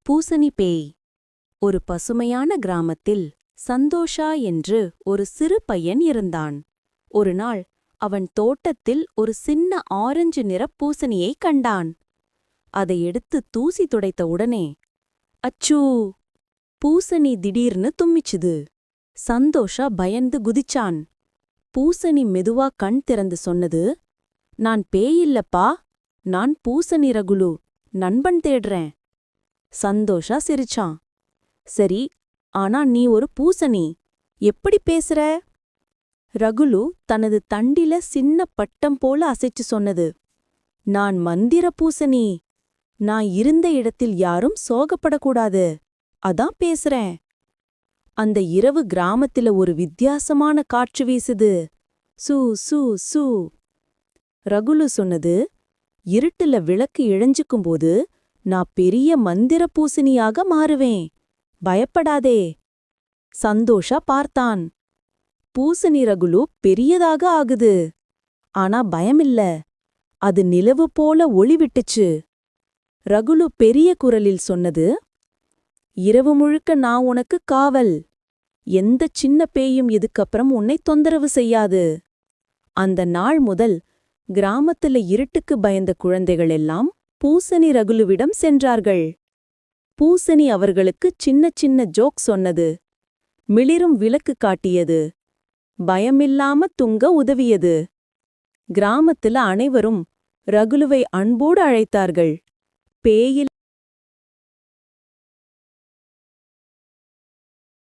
பூசணி பேய். ஒரு பசுமையான கிராமத்தில் சந்தோஷா என்று ஒரு சிறு பையன் இருந்தான். ஒரு நாள் அவன் தோட்டத்தில் ஒரு சின்ன ஆரஞ்சு நிறப் பூசணியைக் கண்டான். அதை எடுத்து தூசி துடைத்த உடனே, அச்சூ! பூசணி திடீர்னு தும்மிச்சுது. சந்தோஷா பயந்து குதிச்சான். பூசணி மெதுவா கண் திறந்து சொன்னது, நான் பேயில்லப்பா, நான் பூசணி ரகுலு, நண்பன் தேடுறேன். சந்தோஷா சிரிச்சான். சரி, ஆனா நீ ஒரு பூசணி, எப்படி பேசுற? ரகுலு தனது தண்டில சின்ன பட்டம் போல அசைச்சு சொன்னது, நான் மந்திர பூசணி. நான் இருந்த இடத்தில் யாரும் சோகப்படக்கூடாது, அதான் பேசுறேன். அந்த இரவு கிராமத்தில ஒரு வித்தியாசமான காற்று வீசுது. சூ சூ சூ. ரகுலு சொன்னது, இருட்டுல விளக்கு இழஞ்சுக்கும்போது நான் பெரிய மந்திர பூசணியாக மாறுவேன், பயப்படாதே. சந்தோஷா பார்த்தான். பூசணி ரகுலு பெரியதாக ஆகுது. ஆனா பயமில்ல, அது நிலவு போல ஒளி விட்டுச்சு. ரகுலு பெரிய குரலில் சொன்னது, இரவு முழுக்க நான் உனக்கு காவல். எந்தச் சின்ன பேயும் இதுக்கப்புறம் உன்னை தொந்தரவு செய்யாது. அந்த நாள் முதல் கிராமத்துல இருட்டுக்கு பயந்த குழந்தைகள் எல்லாம் பூசணி ரகுலுவிடம் சென்றார்கள். பூசணி அவர்களுக்கு சின்ன சின்ன ஜோக் சொன்னது, மிளிரும் விளக்கு காட்டியது, பயமில்லாம தூங்க உதவியது. கிராமத்துல அனைவரும் ரகுலுவை அன்போடு அழைத்தார்கள். பேயில்